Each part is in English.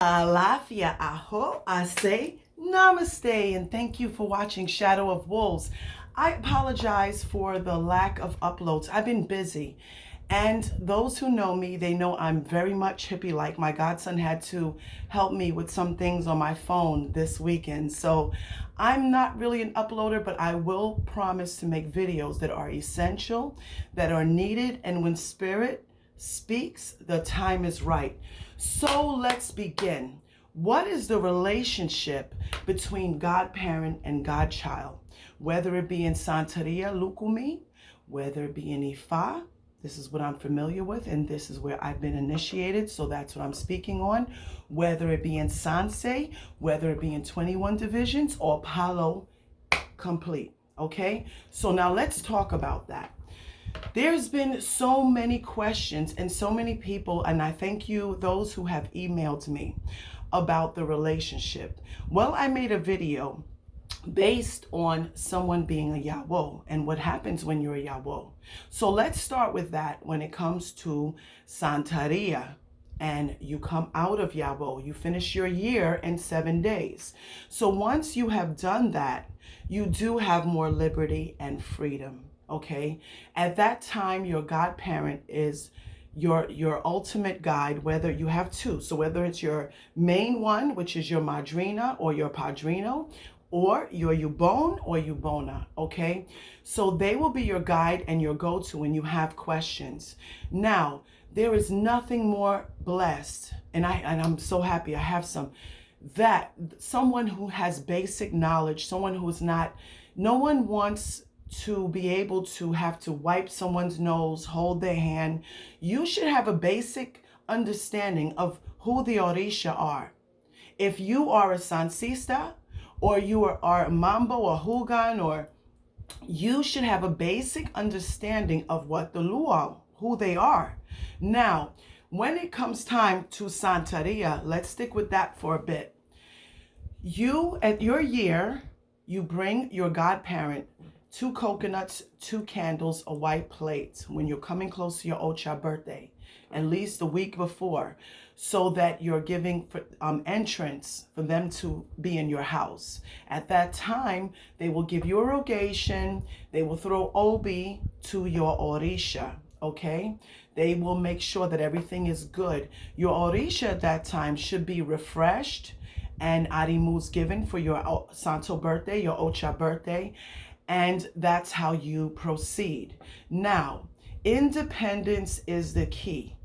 Alafia aho, I say namaste, and thank you for watching Shadow of Wolves. I apologize for the lack of uploads. I've been busy, and those who know me, they know I'm very much hippie-like. My godson had to help me with some things on my phone this weekend, so I'm not really an uploader, but I will promise to make videos that are essential, that are needed, and when spirit speaks, the time is right. So let's begin. What is the relationship between Godparent and Godchild? Whether it be in Santeria, Lucumi, whether it be in Ifa, this is what I'm familiar with, and this is where I've been initiated, so that's what I'm speaking on. Whether it be in Sanse, whether it be in 21 divisions, or Palo complete, okay? So now let's talk about that. There's been so many questions and so many people, and I thank you, those who have emailed me about the relationship. Well, I made a video based on someone being a Yawo and what happens when you're a Yawo. So let's start with that when it comes to Santeria. And you come out of Yawo, you finish your year in 7 days. So once you have done that, you do have more liberty and freedom. Okay, at that time, your godparent is your ultimate guide, whether you have two. So whether it's your main one, which is your Madrina or your Padrino, or your Ubon or Ubona, okay? So they will be your guide and your go-to when you have questions. Now, there is nothing more blessed, and I'm so happy I have that someone who has basic knowledge, someone who is not, no one wants to be able to have to wipe someone's nose, hold their hand. You should have a basic understanding of who the Orisha are. If you are a Sansista, or you are a Mambo or Hugan, or you should have a basic understanding of what the Luo, who they are. Now, when it comes time to Santeria, let's stick with that for a bit. You, at your year, you bring your godparent 2 coconuts, 2 candles, a white plate when you're coming close to your Ocha birthday, at least a week before, so that you're giving entrance for them to be in your house. At that time, they will give you a rogation, they will throw obi to your Orisha, okay? They will make sure that everything is good. Your Orisha at that time should be refreshed, and arimu's given for your Santo birthday, your Ocha birthday, and that's how you proceed. Now, independence is the key.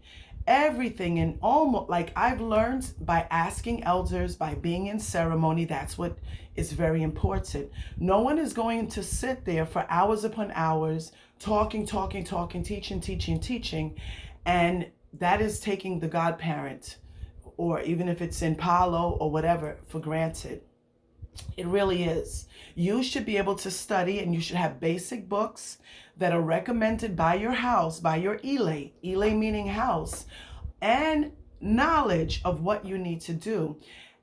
Everything, and almost like I've learned by asking elders, by being in ceremony, that's what is very important. No one is going to sit there for hours upon hours talking, teaching, and that is taking the godparent, or even if it's in Palo or whatever, for granted. It really is. You should be able to study, and you should have basic books that are recommended by your house, by your Ile meaning house, and knowledge of what you need to do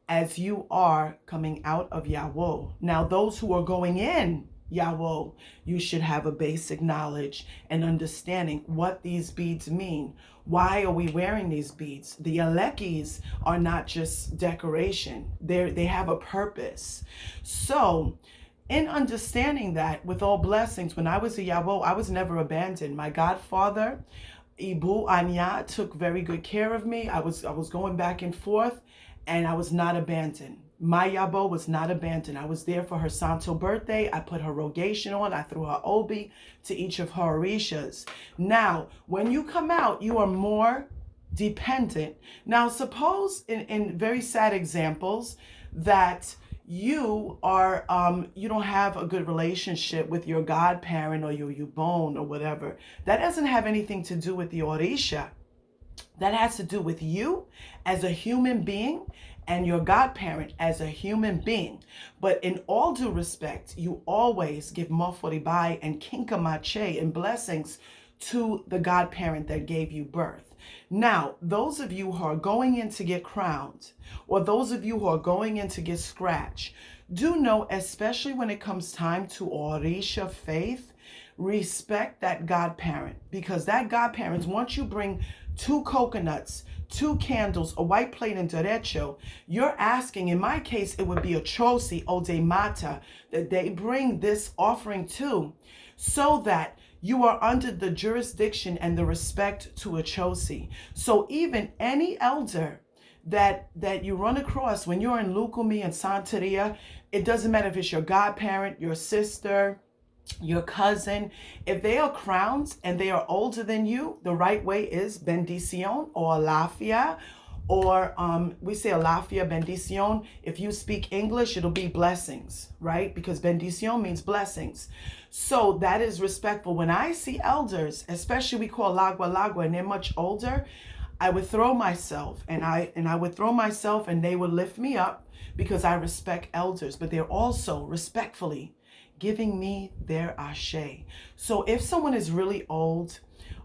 as you are coming out of Yawo. Now, those who are going in Yawo, you should have a basic knowledge and understanding what these beads mean. Why are we wearing these beads? The alekis are not just decoration. They have a purpose. So, in understanding that, with all blessings, when I was a Yawo, I was never abandoned. My godfather, Ibu Anya, took very good care of me. I was going back and forth, and I was not abandoned. My Yabo was not abandoned. I was there for her Santo birthday. I put her rogation on. I threw her obi to each of her Orishas. Now, when you come out, you are more dependent. Now, suppose in very sad examples that you are you don't have a good relationship with your godparent or your Ubon or whatever. That doesn't have anything to do with the Orisha. That has to do with you as a human being and your godparent as a human being. But in all due respect, you always give maforibai and kinkamache and blessings to the godparent that gave you birth. Now, those of you who are going in to get crowned, or those of you who are going in to get scratched, do know, especially when it comes time to Orisha faith, respect that godparent, because that godparent, once you bring 2 coconuts, 2 candles, a white plate, and derecho, you're asking, in my case, it would be a chosi o de mata that they bring this offering to, so that you are under the jurisdiction and the respect to a chosi. So even any elder that you run across when you're in Lucumi and Santeria, it doesn't matter if it's your godparent, your sister, your cousin, if they are crowns and they are older than you, the right way is bendición or alafia, or we say alafia, bendición. If you speak English, it'll be blessings, right? Because bendición means blessings. So that is respectful. When I see elders, especially we call lagua, and they're much older, I would throw myself, and I would throw myself, and they would lift me up because I respect elders, but they're also respectfully giving me their ashe. So if someone is really old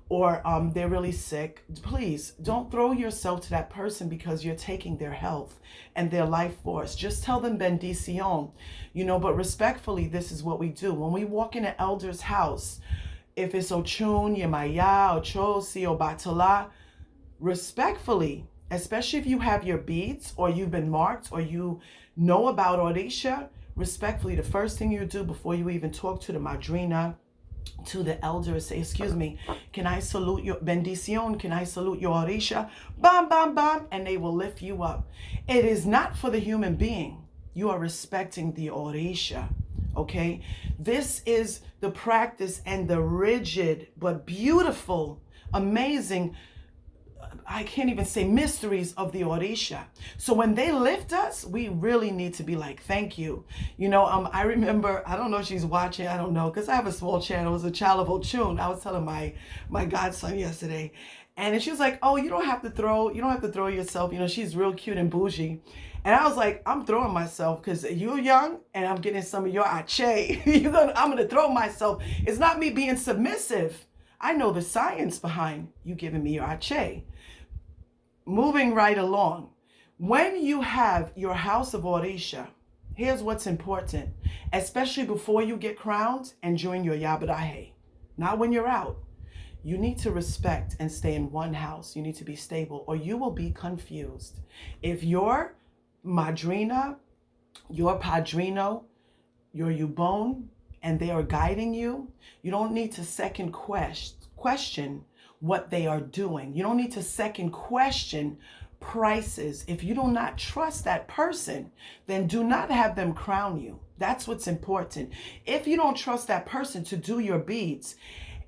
or they're really sick, please don't throw yourself to that person because you're taking their health and their life force. Just tell them bendición, but respectfully, this is what we do. When we walk in an elder's house, if it's Ochun, Yemaya, Ochosi, or Batala, respectfully, especially if you have your beads or you've been marked or you know about Orisha, respectfully, the first thing you do before you even talk to the Madrina, to the elder, is say, excuse me, can I salute your bendición? Can I salute your Orisha? Bam, bam, bam, and they will lift you up. It is not for the human being. You are respecting the Orisha, okay? This is the practice and the rigid but beautiful, amazing, I can't even say mysteries of the Orisha. So when they lift us, we really need to be like, thank you. I remember, I don't know if she's watching, I don't know, because I have a small channel. It was a child of Ochun. I was telling my godson yesterday. And she was like, oh, you don't have to throw yourself. She's real cute and bougie. And I was like, I'm throwing myself because you're young and I'm getting some of your ache. I'm going to throw myself. It's not me being submissive. I know the science behind you giving me your ache. Moving right along. When you have your house of Orisha, here's what's important, especially before you get crowned and join your Yabadahe. Not when you're out. You need to respect and stay in one house. You need to be stable or you will be confused. If your Madrina, your Padrino, your Ubon, and they are guiding you, you don't need to second question what they are doing. You don't need to second question prices. If you do not trust that person, then do not have them crown you. That's what's important. If you don't trust that person to do your beads,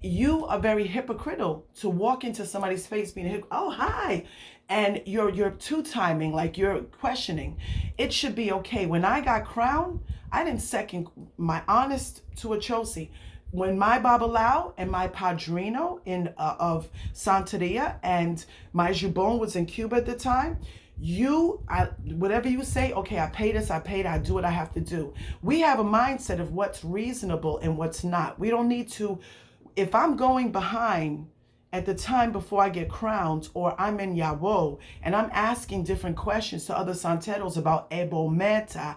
you are very hypocritical to walk into somebody's face being, oh, hi. And you're two-timing, like you're questioning. It should be okay. When I got crowned, I didn't second my honest to a chosi. When my Babalao and my Padrino of Santeria and my Jubon was in Cuba at the time, whatever you say, okay, I pay this, I do what I have to do. We have a mindset of what's reasonable and what's not. We don't need to, if I'm going behind at the time before I get crowned, or I'm in Yawo and I'm asking different questions to other Santeros about Ebo Meta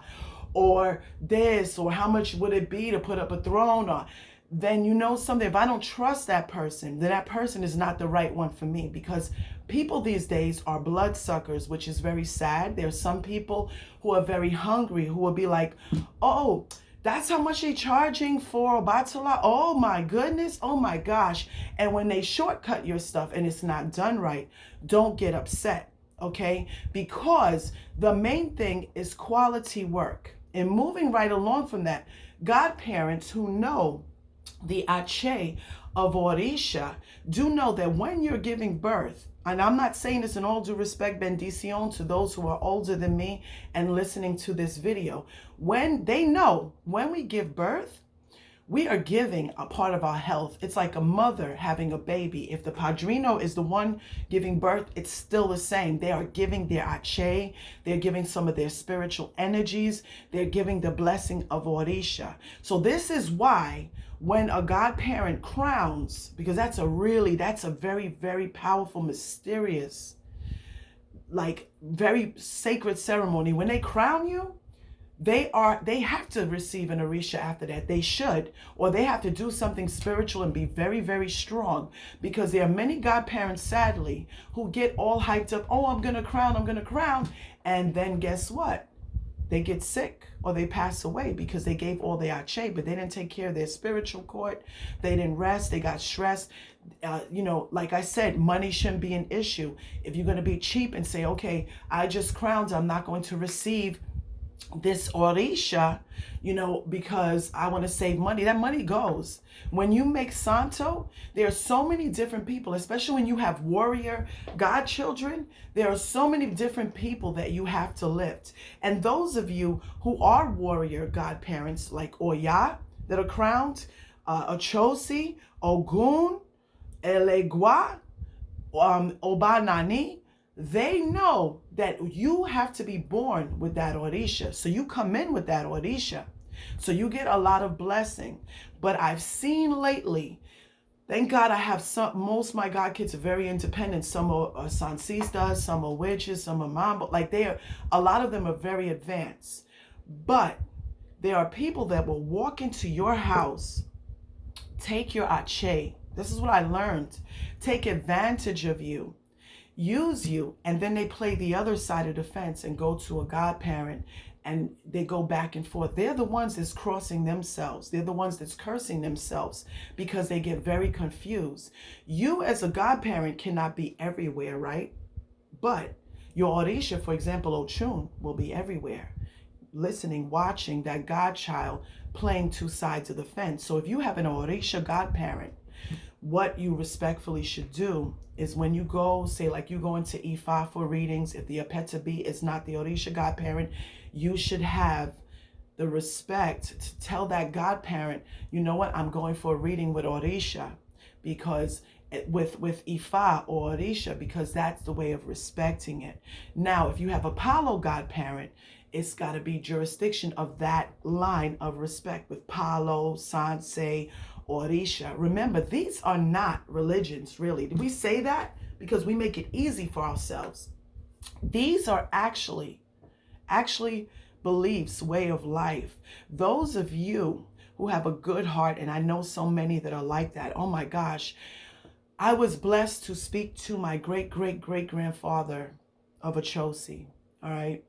or this, or how much would it be to put up a throne, or then something, if I don't trust that person, then that person is not the right one for me, because people these days are bloodsuckers, which is very sad. There's some people who are very hungry, who will be like, oh, that's how much they're charging for Batala. Oh my goodness. Oh my gosh. And when they shortcut your stuff and it's not done right, don't get upset, okay? Because the main thing is quality work. And moving right along from that, godparents who know the ache of Orisha do know that when you're giving birth, and I'm not saying this in all due respect, bendición to those who are older than me and listening to this video, when they know when we give birth, we are giving a part of our health. It's like a mother having a baby. If the Padrino is the one giving birth, it's still the same. They are giving their ache. They're giving some of their spiritual energies. They're giving the blessing of Orisha. So this is why when a godparent crowns, because that's a very, very powerful, mysterious, like very sacred ceremony. When they crown you, they have to receive an Orisha after that. They should, or they have to do something spiritual and be very, very strong, because there are many godparents, sadly, who get all hyped up. Oh, I'm gonna crown, and then guess what? They get sick or they pass away because they gave all their ache, but they didn't take care of their spiritual court. They didn't rest. They got stressed. Like I said, money shouldn't be an issue. If you're going to be cheap and say, okay, I just crowned, I'm not going to receive this Orisha, because I want to save money. That money goes. When you make Santo, there are so many different people, especially when you have warrior godchildren. There are so many different people that you have to lift. And those of you who are warrior godparents, like Oya, that are crowned, Achosi, Ogun, Elegua, Obanani, they know that you have to be born with that Orisha. So you come in with that Orisha. So you get a lot of blessing. But I've seen lately, thank God I have most of my god kids are very independent. Some are Sansistas, some are witches, some are Mambo. A lot of them are very advanced. But there are people that will walk into your house, take your ache. This is what I learned. Take advantage of you, use you, and then they play the other side of the fence and go to a godparent, and they go back and forth. They're the ones that's crossing themselves. They're the ones that's cursing themselves because they get very confused. You as a godparent cannot be everywhere, right? But your Orisha, for example, Ochun, will be everywhere, listening, watching that godchild playing two sides of the fence. So if you have an Orisha godparent, what you respectfully should do is when you go, say like you go into Ifa for readings, if the Apeta B is not the Orisha godparent, you should have the respect to tell that godparent, you know what, I'm going for a reading with Orisha, because with Ifa or Orisha, because that's the way of respecting it. Now, if you have a Palo godparent, it's got to be jurisdiction of that line of respect with Palo, Sanse, Orisha. Remember, these are not religions, really. Did we say that? Because we make it easy for ourselves. These are actually beliefs, way of life. Those of you who have a good heart, and I know so many that are like that, oh my gosh, I was blessed to speak to my great-great-great-grandfather of Achosi, all right?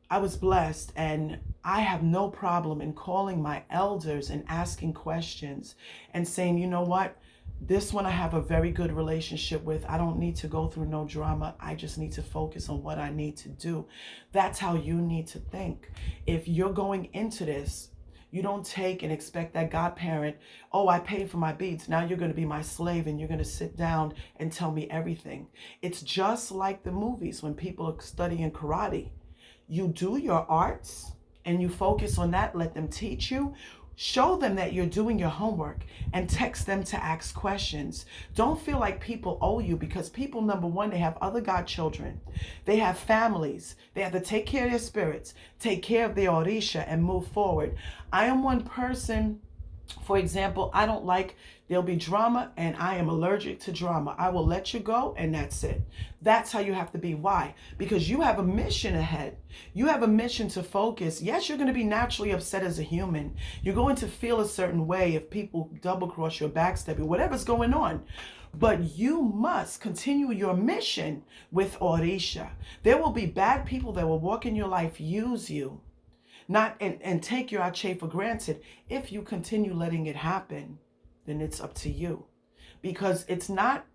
I was blessed, and I have no problem in calling my elders and asking questions and saying, you know what, this one I have a very good relationship with. I don't need to go through no drama. I just need to focus on what I need to do. That's how you need to think. If you're going into this, you don't take and expect that godparent, oh, I paid for my beads, now you're going to be my slave and you're going to sit down and tell me everything. It's just like the movies when people are studying karate. You do your arts and you focus on that. Let them teach you. Show them that you're doing your homework and text them to ask questions. Don't feel like people owe you, because people, number one, they have other godchildren. They have families. They have to take care of their spirits, take care of their Orisha, and move forward. I am one person, for example, I don't like, there'll be drama and I am allergic to drama. I will let you go and that's it. That's how you have to be. Why? Because you have a mission ahead. You have a mission to focus. Yes, you're going to be naturally upset as a human. You're going to feel a certain way if people double cross your, backstab you, whatever's going on. But you must continue your mission with Orisha. There will be bad people that will walk in your life, use you, and take your ache for granted. If you continue letting it happen, then it's up to you. Because it's not,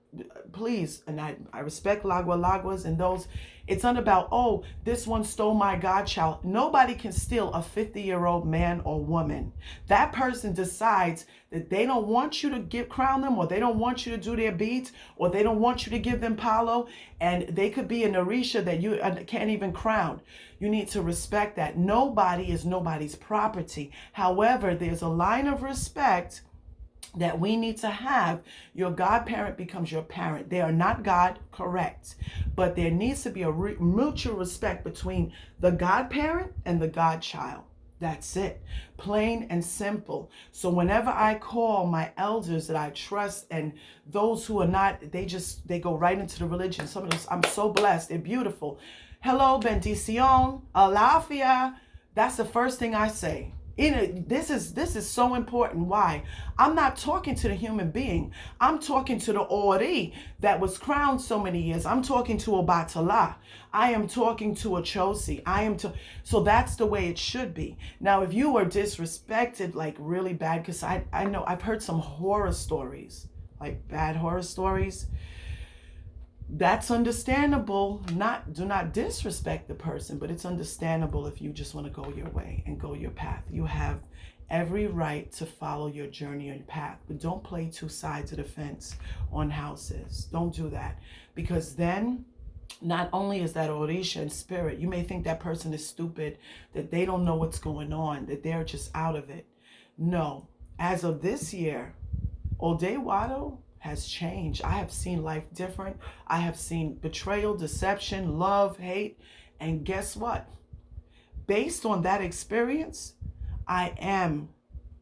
please, and I respect Laguas and those, it's not about, oh, this one stole my godchild. Nobody can steal a 50-year-old man or woman. That person decides that they don't want you to crown them, or they don't want you to do their beads, or they don't want you to give them Palo, and they could be an Orisha that you can't even crown. You need to respect that. Nobody is nobody's property. However, there's a line of respect that we need to have. Your godparent becomes your parent. They are not God, correct. But there needs to be a mutual respect between the godparent and the godchild. That's it. Plain and simple. So whenever I call my elders that I trust, and those who are not, they go right into the religion. Some of those, I'm so blessed. They're beautiful. Hello, bendición, alafia, That's the first thing I say. This is so important. Why? I'm not talking to the human being. I'm talking to the Ori that was crowned so many years. I'm talking to a Batala. I am talking to a Chosi. So that's the way it should be. Now, if you were disrespected, like really bad, because I know I've heard some horror stories, like bad horror stories. That's understandable. Do not disrespect the person, but it's understandable if you just want to go your way and go your path. You have every right to follow your journey or your path, but don't play two sides of the fence on houses. Don't do that, because then not only is that Orisha in spirit, you may think that person is stupid, that they don't know what's going on, that they're just out of it. No, as of this year, Odewado has changed. I have seen life different. I have seen betrayal, deception, love, hate. And guess what? Based on that experience, I am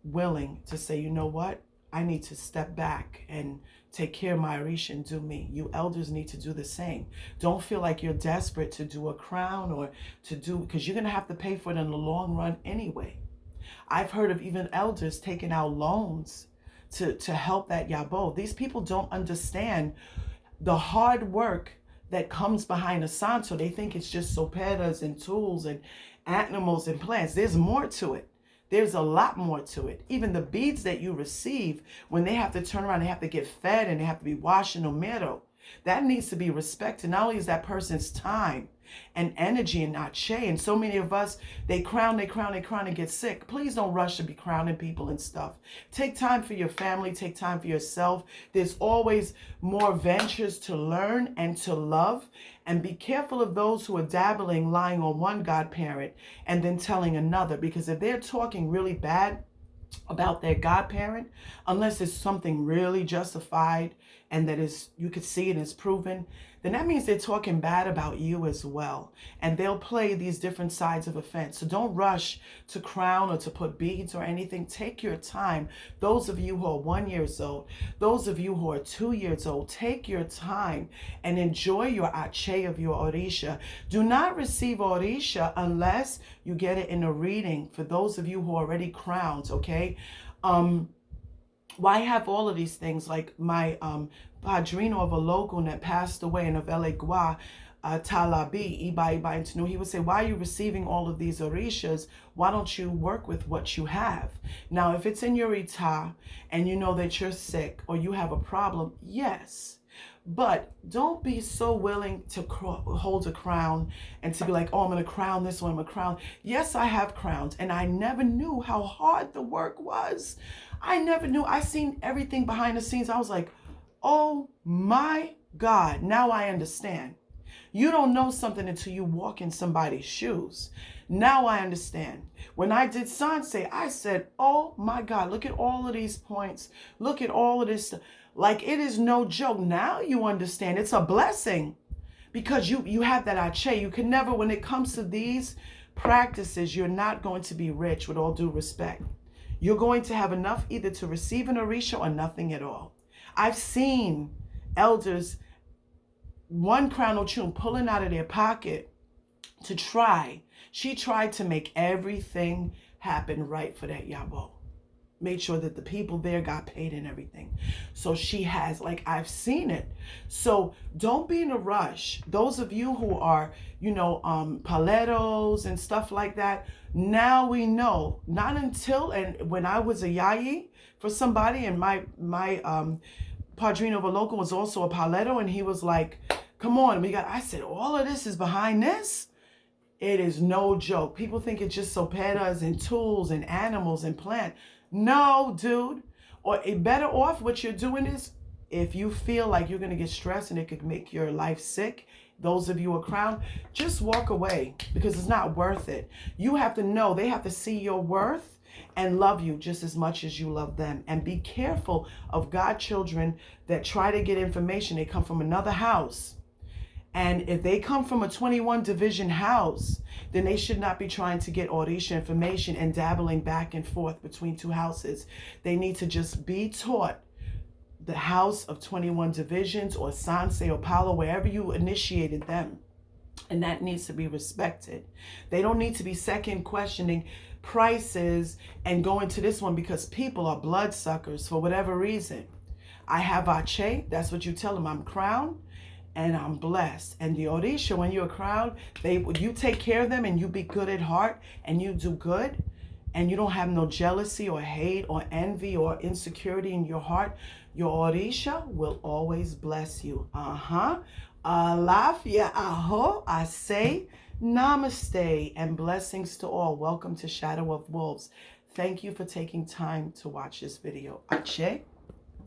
willing to say, you know what? I need to step back and take care of my Orisha and do me. You elders need to do the same. Don't feel like you're desperate to do a crown or to do, because you're going to have to pay for it in the long run anyway. I've heard of even elders taking out loans to help that Yabo. These people don't understand the hard work that comes behind a santo. They think it's just soperas and tools and animals and plants. There's more to it. There's a lot more to it. Even the beads that you receive, when they have to turn around, they have to get fed and they have to be washed in omero. That needs to be respected. Not only is that person's time and energy and not Che. And so many of us, they crown and get sick. Please don't rush to be crowning people and stuff. Take time for your family. Take time for yourself. There's always more ventures to learn and to love. And be careful of those who are dabbling, lying on one godparent and then telling another. Because if they're talking really bad about their godparent, unless it's something really justified and that is, you could see it is proven, then that means they're talking bad about you as well. And they'll play these different sides of a fence. So don't rush to crown or to put beads or anything. Take your time. Those of you who are 1 year old, those of you who are 2 years old, take your time and enjoy your ache of your Orisha. Do not receive Orisha unless you get it in a reading for those of you who are already crowned, okay? Why have all of these things? Like my Padrino of a local that passed away in Avelegua, Talabi, Iba Intinu, he would say, why are you receiving all of these Orishas? Why don't you work with what you have? Now, if it's in your Ita and you know that you're sick or you have a problem, yes. But don't be so willing to hold a crown and to be like, oh, I'm going to crown this one, I'm going to crown. Yes, I have crowns, and I never knew how hard the work was. I never knew. I seen everything behind the scenes. I was like, oh my God, now I understand. You don't know something until you walk in somebody's shoes. Now I understand. When I did Sanse, I said, oh my God, look at all of these points. Look at all of this. Like, it is no joke. Now you understand. It's a blessing because you have that ache. You can never, when it comes to these practices, you're not going to be rich, with all due respect. You're going to have enough either to receive an Orisha or nothing at all. I've seen elders, one crown ochun pulling out of their pocket to try. She tried to make everything happen right for that Yabo. Made sure that the people there got paid and everything. So she has, like, I've seen it. So don't be in a rush. Those of you who are, paletos and stuff like that, now we know. Not until, and when I was a yayi for somebody, and my Padrino of a local was also a paleto, and he was like, come on, I said, all of this is behind this? It is no joke. People think it's just soperas and tools and animals and plant. No, dude. Or better off, what you're doing is, if you feel like you're going to get stressed and it could make your life sick, those of you who are crowned, just walk away, because it's not worth it. You have to know, they have to see your worth and love you just as much as you love them. And be careful of godchildren that try to get information. They come from another house. And if they come from a 21 division house, then they should not be trying to get Orisha information and dabbling back and forth between two houses. They need to just be taught the house of 21 divisions, or Sanse or Palo, wherever you initiated them. And that needs to be respected. They don't need to be second questioning prices and going to this one because people are bloodsuckers for whatever reason. I have Ache, that's what you tell them. I'm crowned and I'm blessed. And the Orisha, when you're crowned, you take care of them and you be good at heart and you do good and you don't have no jealousy or hate or envy or insecurity in your heart, your Orisha will always bless you. Alafia aho, I say namaste and blessings to all. Welcome to Shadow of Wolves. Thank you for taking time to watch this video. Ache.